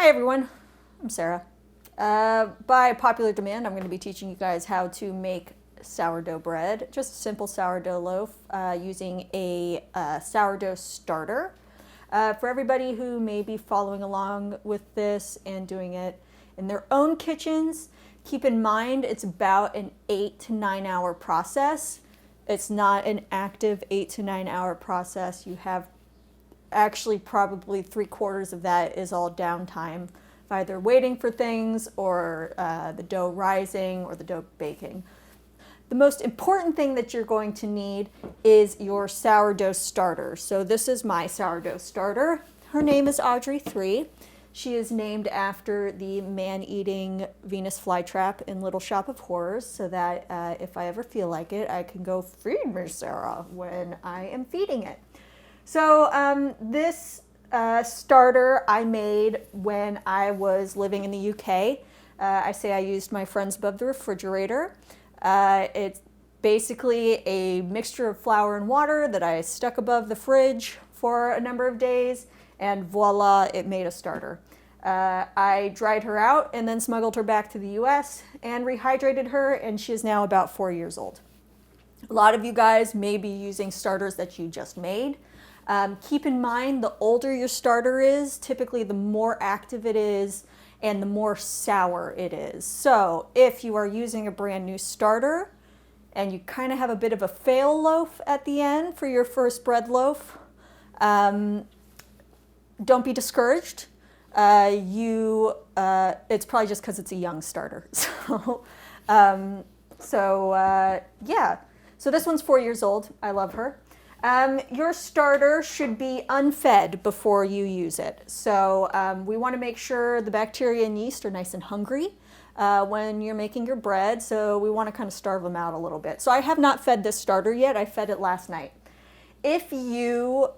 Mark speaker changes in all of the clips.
Speaker 1: Hi everyone, I'm Sarah. By popular demand, I'm going to be teaching you guys how to make sourdough bread, just a simple sourdough loaf using a sourdough starter. For everybody who may be following along with this and doing it in their own kitchens, keep in mind it's about an 8 to 9 hour process. It's not an active 8 to 9 hour process. You have actually probably 3/4 of that is all downtime, either waiting for things or the dough rising or the dough baking. The most important thing that you're going to need is your sourdough starter. So this is my sourdough starter. Her name is Audrey 3. She is named after the man-eating Venus flytrap in Little Shop of Horrors, so that if I ever feel like it, I can go feed me Sarah when I am feeding it. So this starter I made when I was living in the UK. I say I used my friends above the refrigerator. It's basically a mixture of flour and water that I stuck above the fridge for a number of days, and voila, it made a starter. I dried her out and then smuggled her back to the US and rehydrated her, and she is now about 4 years old. A lot of you guys may be using starters that you just made. Keep in mind, the older your starter is, typically the more active it is and the more sour it is. So if you are using a brand new starter and you kind of have a bit of a fail loaf at the end for your first bread loaf, don't be discouraged. It's probably just because it's a young starter. Yeah. So this one's 4 years old. I love her. Your starter should be unfed before you use it. So we want to make sure the bacteria and yeast are nice and hungry when you're making your bread. So we want to kind of starve them out a little bit. So I have not fed this starter yet. I fed it last night. If you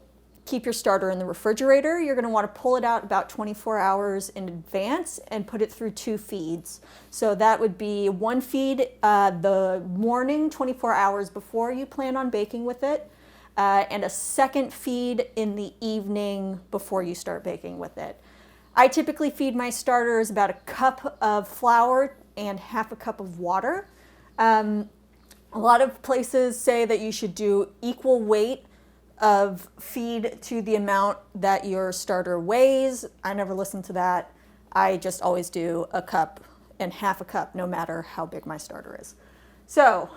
Speaker 1: keep your starter in the refrigerator, you're going to want to pull it out about 24 hours in advance and put it through 2 feeds. So that would be one feed the morning, 24 hours before you plan on baking with it. And a second feed in the evening before you start baking with it. I typically feed my starters about a cup of flour and half a cup of water. A lot of places say that you should do equal weight of feed to the amount that your starter weighs. I never listen to that. I just always do a cup and half a cup, no matter how big my starter is. So,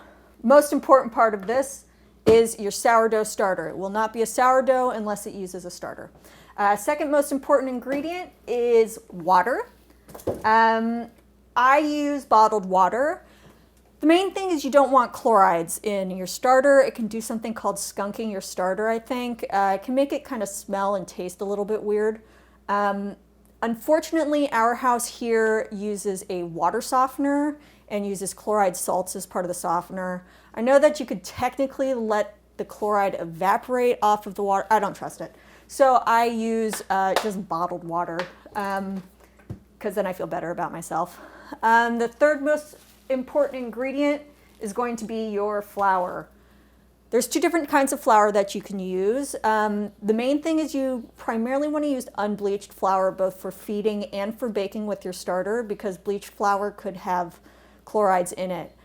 Speaker 1: most important part of this is your sourdough starter. It will not be a sourdough unless it uses a starter. Second most important ingredient is water. I use bottled water. The main thing is you don't want chlorides in your starter. It can do something called skunking your starter, I think. It can make it kind of smell and taste a little bit weird. Unfortunately, our house here uses a water softener and uses chloride salts as part of the softener. I know that you could technically let the chloride evaporate off of the water. I don't trust it. So I use just bottled water because then I feel better about myself. The third most important ingredient is going to be your flour. There's 2 different kinds of flour that you can use. The main thing is you primarily want to use unbleached flour both for feeding and for baking with your starter, because bleached flour could have chlorides in it.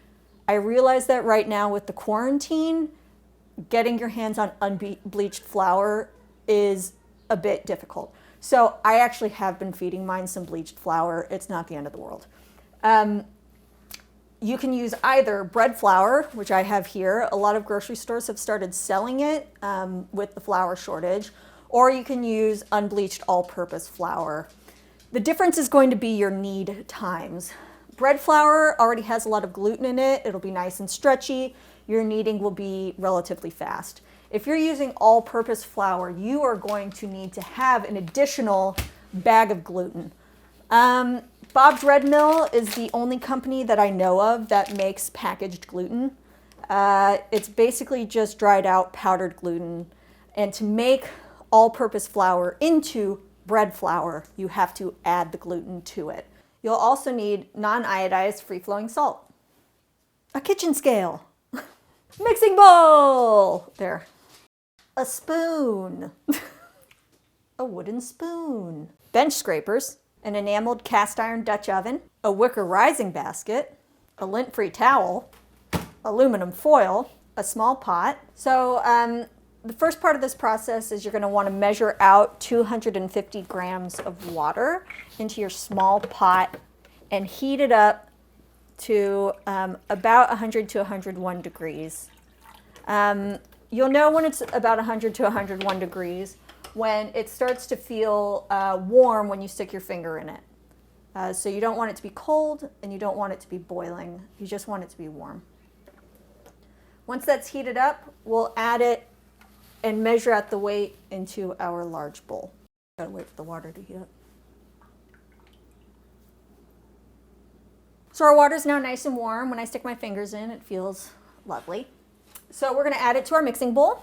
Speaker 1: I realize that right now with the quarantine, getting your hands on unbleached flour is a bit difficult. So I actually have been feeding mine some bleached flour. It's not the end of the world. You can use either bread flour, which I have here. A lot of grocery stores have started selling it with the flour shortage, or you can use unbleached all-purpose flour. The difference is going to be your knead times. Bread flour already has a lot of gluten in it. It'll be nice and stretchy. Your kneading will be relatively fast. If you're using all-purpose flour, you are going to need to have an additional bag of gluten. Bob's Red Mill is the only company that I know of that makes packaged gluten. It's basically just dried out powdered gluten. And to make all-purpose flour into bread flour, you have to add the gluten to it. You'll also need non-iodized free-flowing salt, a kitchen scale, mixing bowl, there, a spoon, a wooden spoon, bench scrapers, an enameled cast iron Dutch oven, a wicker rising basket, a lint-free towel, aluminum foil, a small pot. So the first part of this process is you're going to want to measure out 250 grams of water into your small pot and heat it up to about 100 to 101 degrees. You'll know when it's about 100 to 101 degrees when it starts to feel warm when you stick your finger in it. So you don't want it to be cold and you don't want it to be boiling. You just want it to be warm. Once that's heated up, we'll add it and measure out the weight into our large bowl. Gotta wait for the water to heat up. So our water's now nice and warm. When I stick my fingers in, it feels lovely. So we're gonna add it to our mixing bowl.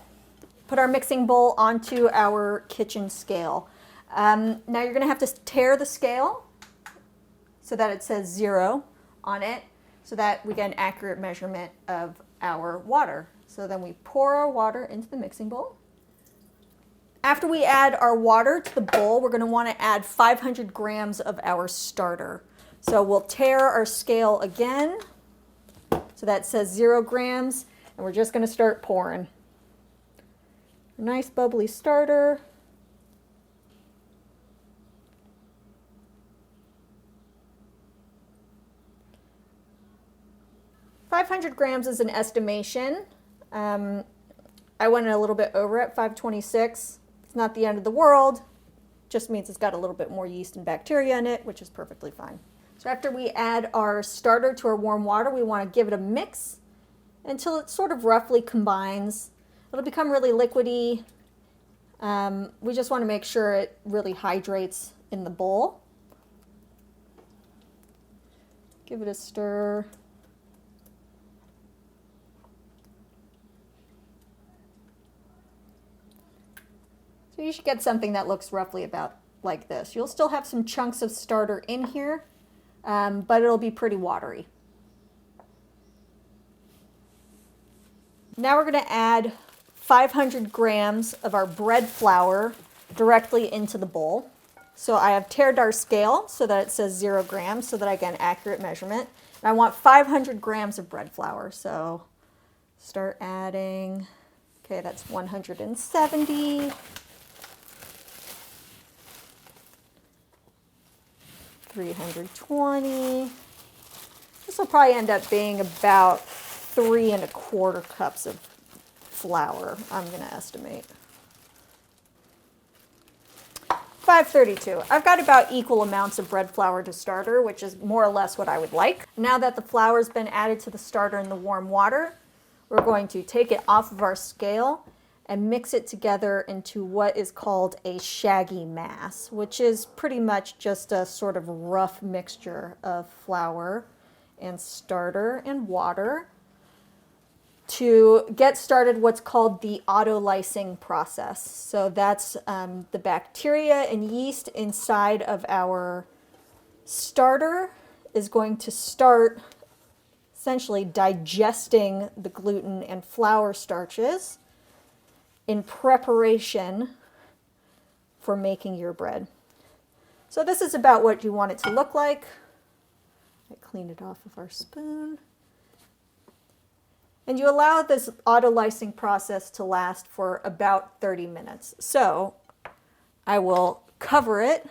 Speaker 1: Put our mixing bowl onto our kitchen scale. Now you're gonna have to tare the scale so that it says 0 on it, so that we get an accurate measurement of our water. So then we pour our water into the mixing bowl. After we add our water to the bowl, we're going to want to add 500 grams of our starter. So we'll tare our scale again, so that says 0 grams, and we're just going to start pouring. Nice bubbly starter. $500 grams is an estimation. I went a little bit over at 526. It's not the end of the world. Just means it's got a little bit more yeast and bacteria in it, which is perfectly fine. So after we add our starter to our warm water, we want to give it a mix until it sort of roughly combines. It'll become really liquidy. We just want to make sure it really hydrates in the bowl. Give it a stir. So you should get something that looks roughly about like this. You'll still have some chunks of starter in here, but it'll be pretty watery. Now we're going to add 500 grams of our bread flour directly into the bowl. So I have tared our scale so that it says 0 grams so that I get an accurate measurement. And I want 500 grams of bread flour. So start adding, okay, that's 170. 320. This will probably end up being about 3 1/4 cups of flour, I'm going to estimate. 532. I've got about equal amounts of bread flour to starter, which is more or less what I would like. Now that the flour's been added to the starter in the warm water, we're going to take it off of our scale and mix it together into what is called a shaggy mass, which is pretty much just a sort of rough mixture of flour and starter and water to get started what's called the autolysing process. So that's the bacteria and yeast inside of our starter is going to start essentially digesting the gluten and flour starches in preparation for making your bread. So this is about what you want it to look like. I clean it off of our spoon. And you allow this autolysing process to last for about 30 minutes. So I will cover it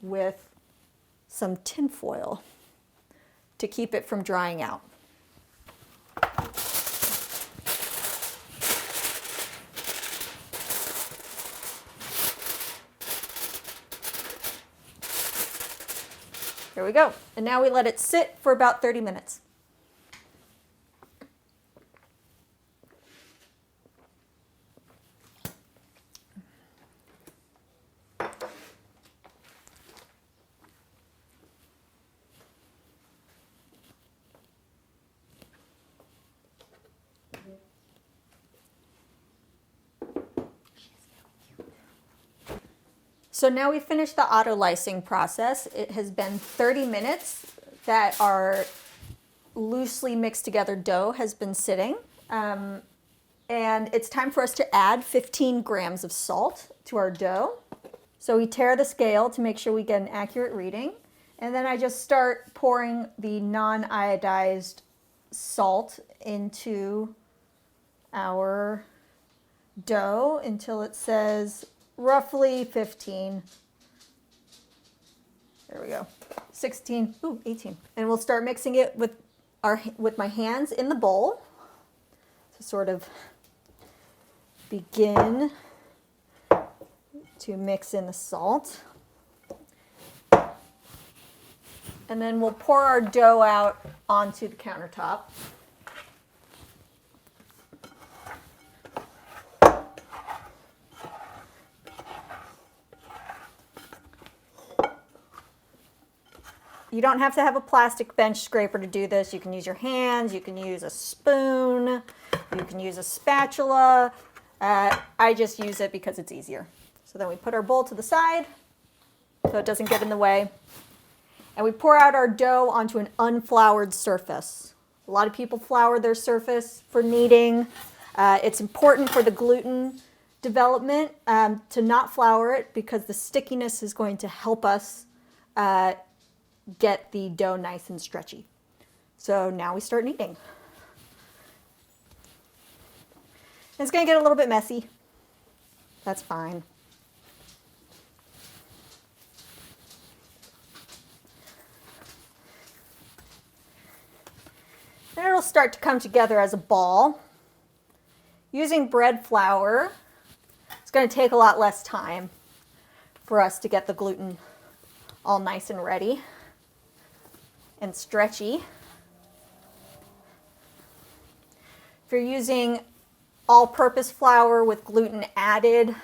Speaker 1: with some tin foil to keep it from drying out. There we go. And now we let it sit for about 30 minutes. So now we've finished the autolysing process. It has been 30 minutes that our loosely mixed together dough has been sitting. And it's time for us to add 15 grams of salt to our dough. So we tare the scale to make sure we get an accurate reading. And then I just start pouring the non-iodized salt into our dough until it says roughly 15. There we go. 16, 18. And we'll start mixing it with my hands in the bowl to sort of begin to mix in the salt. And then we'll pour our dough out onto the countertop. You don't have to have a plastic bench scraper to do this. You can use your hands, you can use a spoon, you can use a spatula. I just use it because it's easier. So then we put our bowl to the side so it doesn't get in the way. And we pour out our dough onto an unfloured surface. A lot of people flour their surface for kneading. It's important for the gluten development to not flour it because the stickiness is going to help us get the dough nice and stretchy. So now we start kneading. It's going to get a little bit messy. That's fine. Then it'll start to come together as a ball. Using bread flour, it's going to take a lot less time for us to get the gluten all nice and ready and stretchy. If you're using all-purpose flour with gluten added,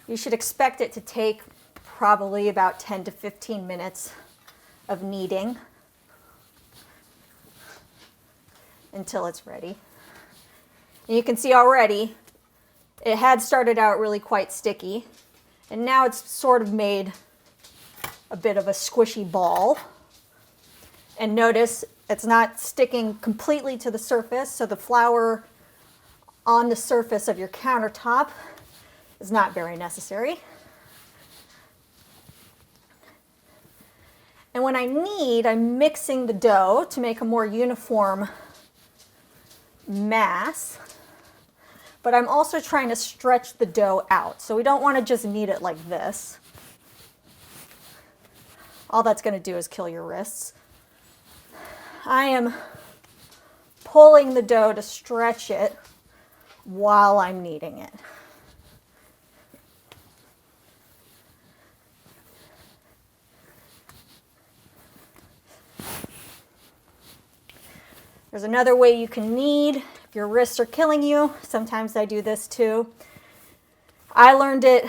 Speaker 1: you should expect it to take probably about 10 to 15 minutes of kneading until it's ready. And you can see already it had started out really quite sticky, and now it's sort of made a bit of a squishy ball. And notice it's not sticking completely to the surface, so the flour on the surface of your countertop is not very necessary. And when I knead, I'm mixing the dough to make a more uniform mass, but I'm also trying to stretch the dough out. So we don't want to just knead it like this. All that's going to do is kill your wrists. I am pulling the dough to stretch it while I'm kneading it. There's another way you can knead if your wrists are killing you. Sometimes I do this too. I learned it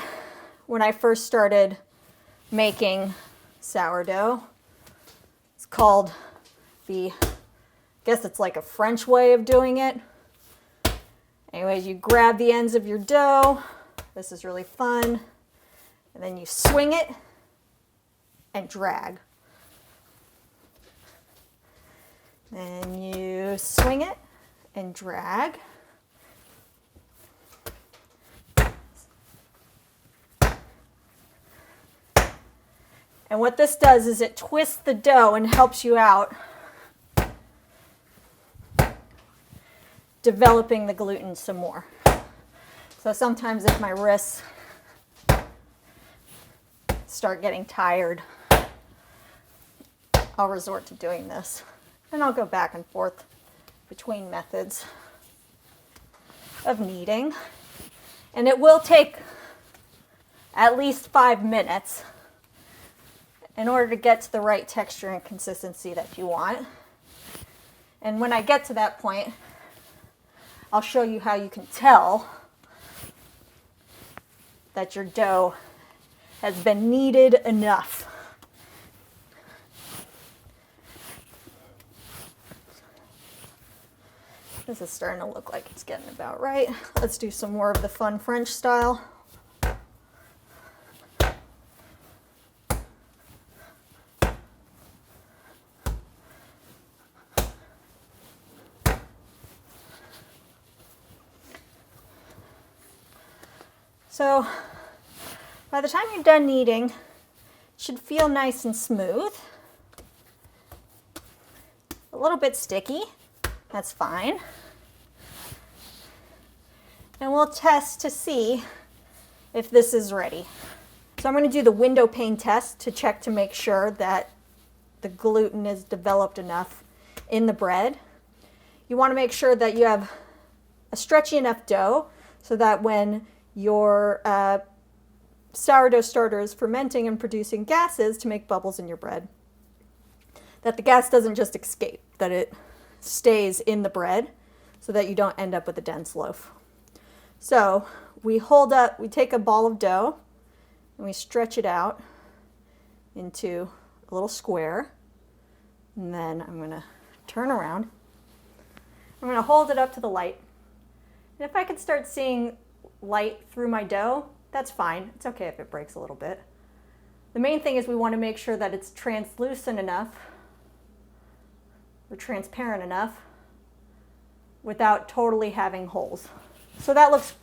Speaker 1: when I first started making sourdough. It's called I guess it's like a French way of doing it. Anyways, you grab the ends of your dough. This is really fun. And then you swing it and drag. Then you swing it and drag. And what this does is it twists the dough and helps you out developing the gluten some more. So sometimes if my wrists start getting tired, I'll resort to doing this. And I'll go back and forth between methods of kneading. And it will take at least 5 minutes in order to get to the right texture and consistency that you want. And when I get to that point, I'll show you how you can tell that your dough has been kneaded enough. This is starting to look like it's getting about right. Let's do some more of the fun French style. So By the time you're done kneading, it should feel nice and smooth. A little bit sticky, that's fine. And we'll test to see if this is ready. So I'm going to do the window pane test to check to make sure that the gluten is developed enough in the bread. You want to make sure that you have a stretchy enough dough so that when your sourdough starter is fermenting and producing gases to make bubbles in your bread, that the gas doesn't just escape, that it stays in the bread so that you don't end up with a dense loaf. So we take a ball of dough and we stretch it out into a little square. And then I'm going to turn around. I'm going to hold it up to the light. And if I could start seeing light through my dough, that's fine. It's okay if it breaks a little bit. The main thing is we want to make sure that it's translucent enough or transparent enough without totally having holes. So that looks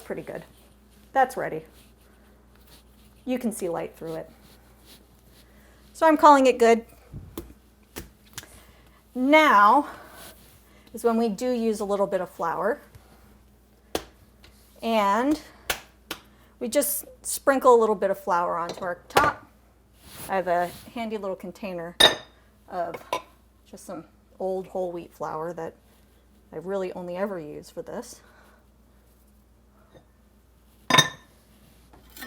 Speaker 1: pretty good. That's ready. You can see light through it. So I'm calling it good. Now is when we do use a little bit of flour. And we just sprinkle a little bit of flour onto our top. I have a handy little container of just some old whole wheat flour that I really only ever use for this.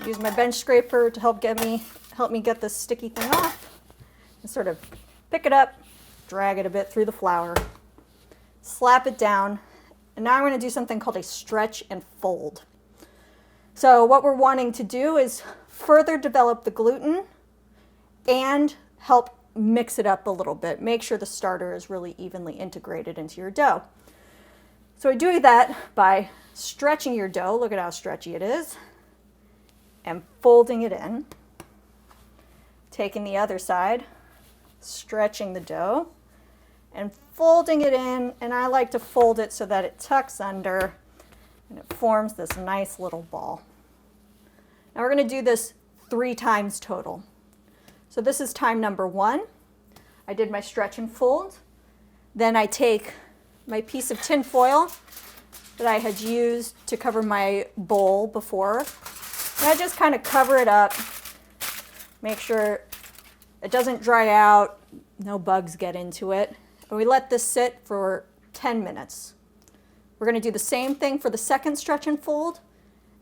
Speaker 1: Use my bench scraper to help me get this sticky thing off. And sort of pick it up, drag it a bit through the flour, slap it down, and now I'm going to do something called a stretch and fold. So what we're wanting to do is further develop the gluten and help mix it up a little bit. Make sure the starter is really evenly integrated into your dough. So I do that by stretching your dough. Look at how stretchy it is. And folding it in. Taking the other side, stretching the dough, and folding it in. And I like to fold it so that it tucks under and it forms this nice little ball. Now we're going to do this 3 times total. So this is time number 1. I did my stretch and fold. Then I take my piece of tin foil that I had used to cover my bowl before. And I just kind of cover it up, make sure it doesn't dry out, no bugs get into it. And we let this sit for 10 minutes. We're going to do the same thing for the second stretch and fold.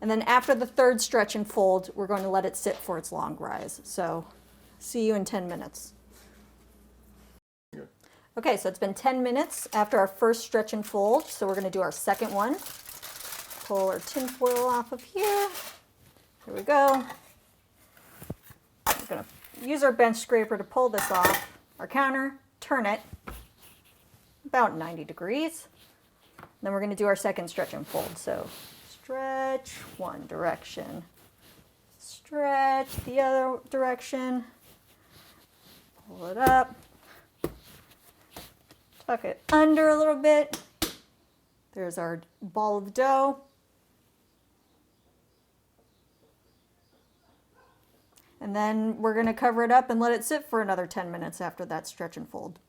Speaker 1: And then after the third stretch and fold, we're going to let it sit for its long rise. So see you in 10 minutes. Okay, so it's been 10 minutes after our first stretch and fold. So we're going to do our second one. Pull our tin foil off of here. There we go. We're going to use our bench scraper to pull this off our counter, turn it about 90 degrees. Then we're going to do our second stretch and fold. So stretch one direction, stretch the other direction, pull it up, tuck it under a little bit. There's our ball of dough. And then we're going to cover it up and let it sit for another 10 minutes after that stretch and fold.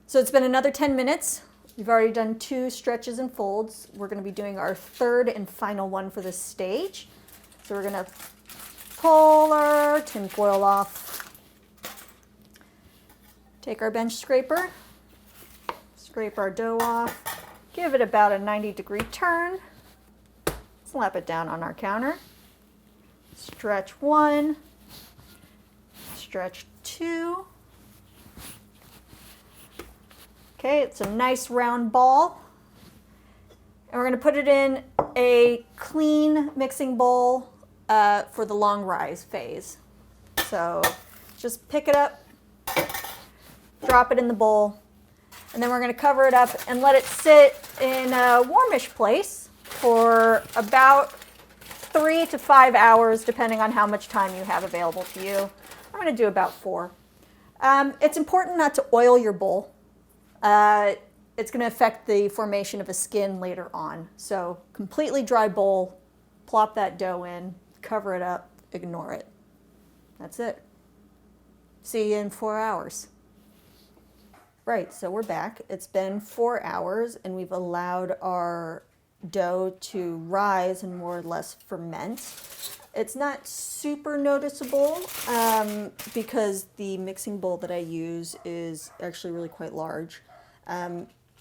Speaker 1: So it's been another 10 minutes. We've already done 2 stretches and folds. We're going to be doing our third and final one for this stage. So we're going to pull our tin foil off. Take our bench scraper, scrape our dough off, give it about a 90-degree turn, slap it down on our counter. Stretch 1, stretch 2. Okay, it's a nice round ball. And we're going to put it in a clean mixing bowl for the long rise phase. So just pick it up, drop it in the bowl, and then we're going to cover it up and let it sit in a warmish place for about 3 to 5 hours, depending on how much time you have available to you. I'm going to do about 4. It's important not to oil your bowl. It's going to affect the formation of a skin later on. So completely dry bowl, plop that dough in, cover it up, ignore it. That's it. See you in 4 hours. Right, so we're back. It's been 4 hours and we've allowed our dough to rise and more or less ferment. It's not super noticeable because the mixing bowl that I use is actually really quite large.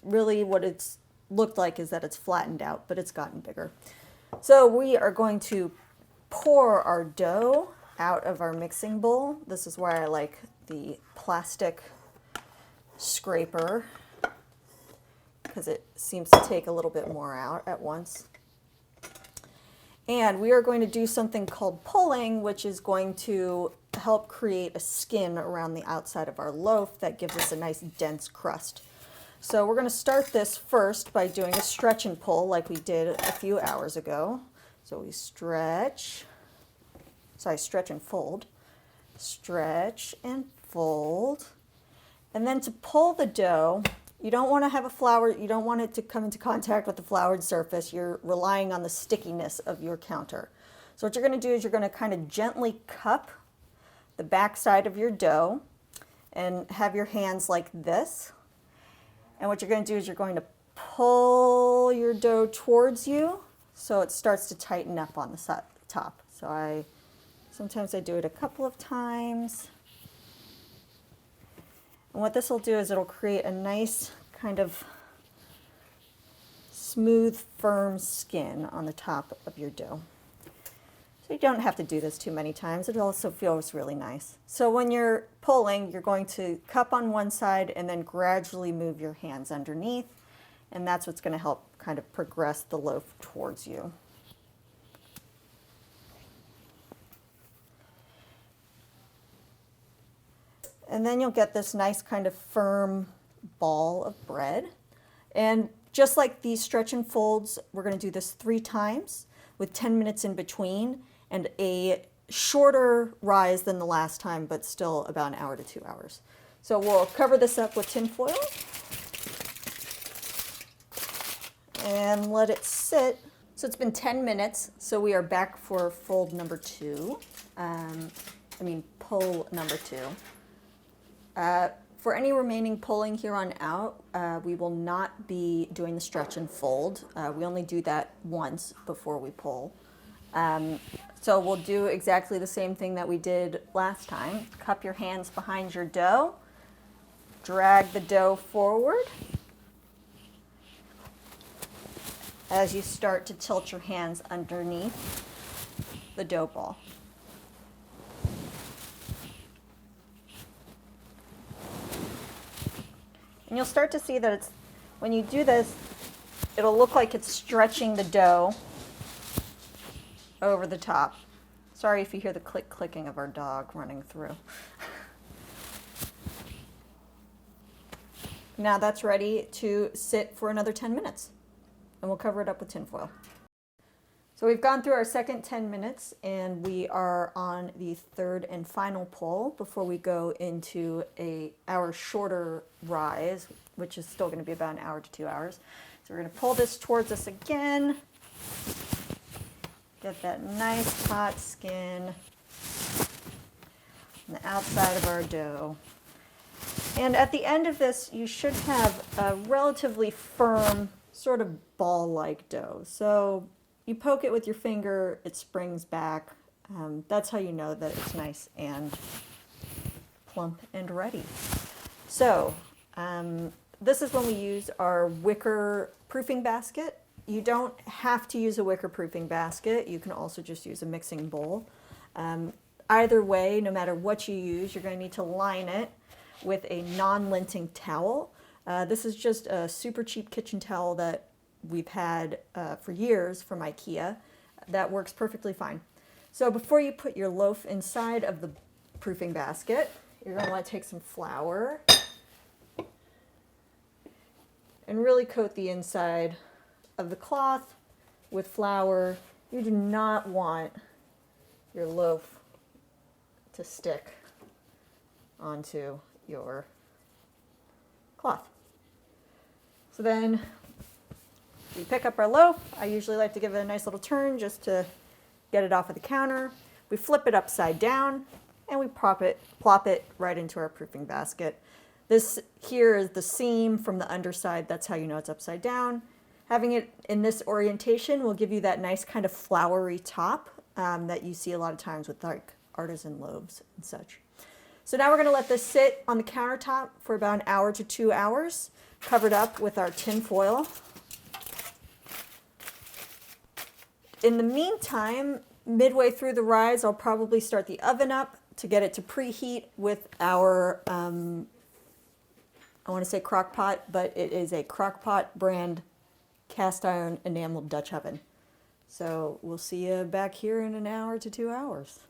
Speaker 1: Really what it's looked like is that it's flattened out, but it's gotten bigger. So we are going to pour our dough out of our mixing bowl. This is why I like the plastic scraper, because it seems to take a little bit more out at once. And we are going to do something called pulling, which is going to help create a skin around the outside of our loaf that gives us a nice dense crust. So we're going to start this first by doing a stretch and pull like we did a few hours ago. So we stretch and fold, stretch and fold. And then to pull the dough, you don't want to have a flour, you don't want it to come into contact with the floured surface. You're relying on the stickiness of your counter. So what you're going to do is you're going to kind of gently cup the back side of your dough and have your hands like this. And what you're going to do is you're going to pull your dough towards you so it starts to tighten up on the top. So sometimes I do it a couple of times. And what this will do is it'll create a nice kind of smooth, firm skin on the top of your dough. So you don't have to do this too many times. It also feels really nice. So when you're pulling, you're going to cup on one side and then gradually move your hands underneath. And that's what's going to help kind of progress the loaf towards you. And then you'll get this nice kind of firm ball of bread. And just like these stretch and folds, we're going to do this 3 times with 10 minutes in between and a shorter rise than the last time, but still about an hour to 2 hours. So we'll cover this up with tin foil and let it sit. So it's been 10 minutes, so we are back for fold number 2. Pull number 2. For any remaining pulling here on out, we will not be doing the stretch and fold. We only do that once before we pull. So we'll do exactly the same thing that we did last time. Cup your hands behind your dough, drag the dough forward as you start to tilt your hands underneath the dough ball. And you'll start to see that when you do this, it'll look like it's stretching the dough over the top. Sorry if you hear the clicking of our dog running through. Now that's ready to sit for another 10 minutes. And we'll cover it up with tin foil. So we've gone through our second 10 minutes and we are on the third and final pull before we go into our shorter rise, which is still going to be about an hour to 2 hours. So we're going to pull this towards us again. Get that nice hot skin on the outside of our dough. And at the end of this, you should have a relatively firm, sort of ball-like dough. So you poke it with your finger, it springs back. That's how you know that it's nice and plump and ready. So this is when we use our wicker proofing basket. You don't have to use a wicker proofing basket. You can also just use a mixing bowl. Either way, no matter what you use, you're going to need to line it with a non-linting towel. This is just a super cheap kitchen towel that we've had for years from IKEA. That works perfectly fine. So before you put your loaf inside of the proofing basket, you're going to want to take some flour and really coat the inside of the cloth with flour. You do not want your loaf to stick onto your cloth. So then We pick up our loaf. I usually like to give it a nice little turn just to get it off of the counter. We flip it upside down and we plop it right into our proofing basket. This here is the seam from the underside. That's how you know it's upside down. Having it in this orientation will give you that nice kind of flowery top that you see a lot of times with like artisan loaves and such. So now we're going to let this sit on the countertop for about an hour to 2 hours, covered up with our tin foil. In the meantime, midway through the rise, I'll probably start the oven up to get it to preheat with our, I want to say crock pot, but it is a crock pot brand cast iron enameled Dutch oven. So we'll see you back here in an hour to 2 hours.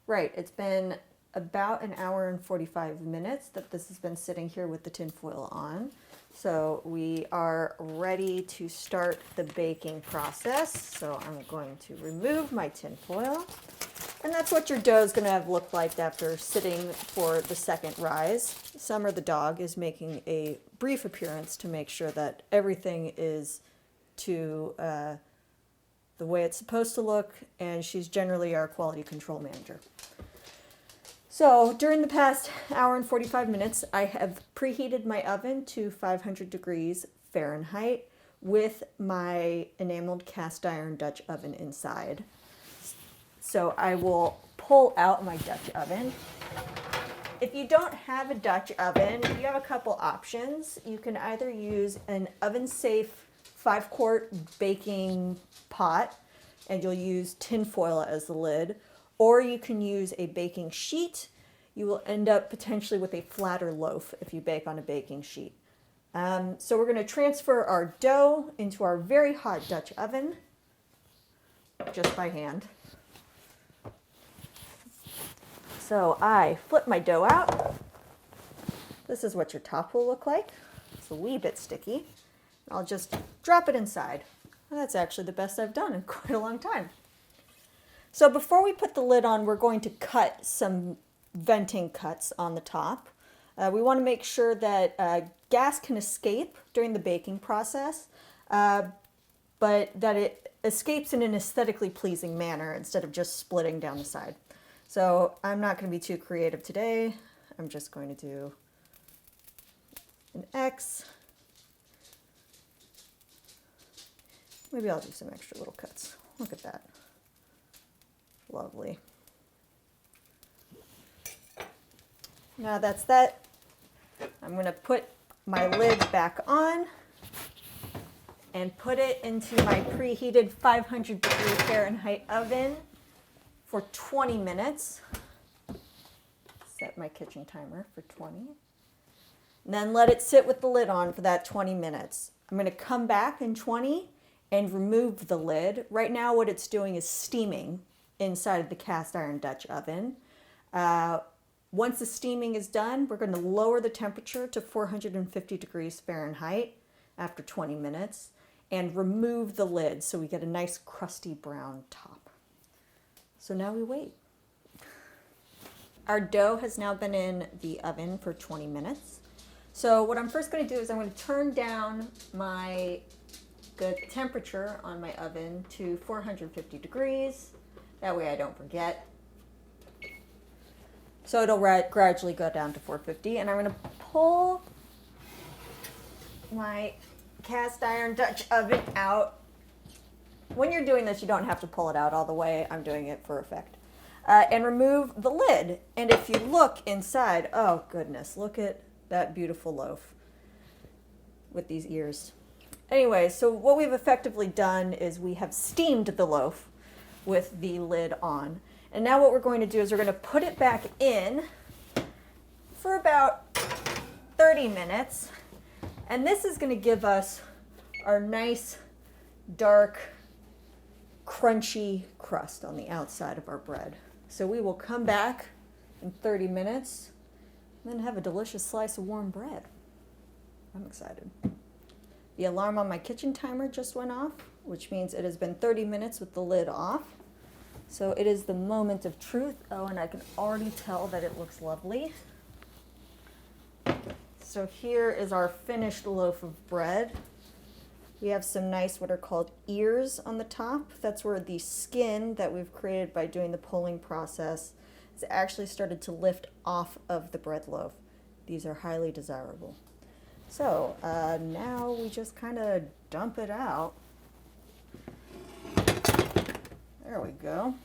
Speaker 1: Right, it's been about an hour and 45 minutes that this has been sitting here with the tin foil on. So we are ready to start the baking process. So I'm going to remove my tin foil. And that's what your dough is going to have looked like after sitting for the second rise. Summer the dog is making a brief appearance to make sure that everything is to the way it's supposed to look, and she's generally our quality control manager. So during the past hour and 45 minutes, I have preheated my oven to 500 degrees Fahrenheit with my enameled cast iron Dutch oven inside. So I will pull out my Dutch oven. If you don't have a Dutch oven, you have a couple options. You can either use an oven-safe 5-quart baking pot, and you'll use tin foil as the lid, or you can use a baking sheet. You will end up potentially with a flatter loaf if you bake on a baking sheet. So we're going to transfer our dough into our very hot Dutch oven, just by hand. So I flip my dough out. This is what your top will look like. It's a wee bit sticky. I'll just drop it inside. That's actually the best I've done in quite a long time. So before we put the lid on, we're going to cut some venting cuts on the top. We want to make sure that gas can escape during the baking process, but that it escapes in an aesthetically pleasing manner instead of just splitting down the side. So I'm not going to be too creative today. I'm just going to do an X. Maybe I'll do some extra little cuts. Look at that. Lovely. Now that's that. I'm going to put my lid back on and put it into my preheated 500 degree Fahrenheit oven for 20 minutes. Set my kitchen timer for 20. And then let it sit with the lid on for that 20 minutes. I'm going to come back in 20 and remove the lid. Right now what it's doing is steaming inside of the cast iron Dutch oven. Once the steaming is done, we're going to lower the temperature to 450 degrees Fahrenheit after 20 minutes and remove the lid so we get a nice crusty brown top. So now we wait. Our dough has now been in the oven for 20 minutes. So what I'm first going to do is I'm going to turn down the temperature on my oven to 450 degrees. That way I don't forget. So it'll gradually go down to 450, and I'm going to pull my cast iron Dutch oven out. When you're doing this, you don't have to pull it out all the way. I'm doing it for effect. And remove the lid. And if you look inside, oh goodness, look at that beautiful loaf with these ears. Anyway, so what we've effectively done is we have steamed the loaf with the lid on. And now what we're going to do is we're going to put it back in for about 30 minutes. And this is going to give us our nice, dark, crunchy crust on the outside of our bread. So we will come back in 30 minutes and then have a delicious slice of warm bread. I'm excited. The alarm on my kitchen timer just went off, which means it has been 30 minutes with the lid off. So it is the moment of truth. Oh, and I can already tell that it looks lovely. so here is our finished loaf of bread. We have some nice what are called ears on the top. That's where the skin that we've created by doing the pulling process has actually started to lift off of the bread loaf. These are highly desirable. So now we just kind of dump it out. There we go.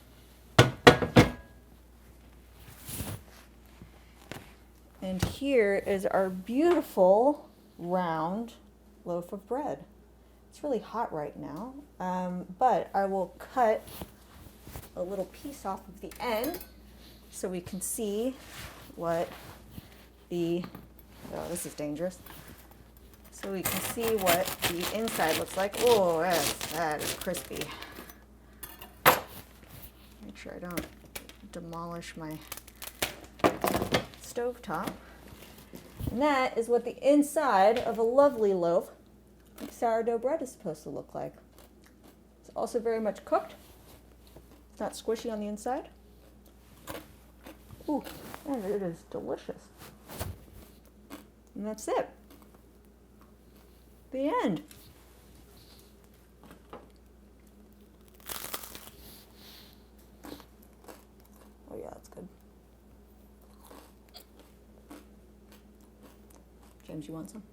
Speaker 1: And here is our beautiful round loaf of bread. It's really hot right now, but I will cut a little piece off of the end so we can see what the, oh, this is dangerous. So we can see what the inside looks like. Oh, that is crispy. Make sure I don't demolish my stovetop. And that is what the inside of a lovely loaf of sourdough bread is supposed to look like. It's also very much cooked. It's not squishy on the inside. Ooh, and it is delicious. And that's it. The end. Oh yeah, that's good. James, you want some?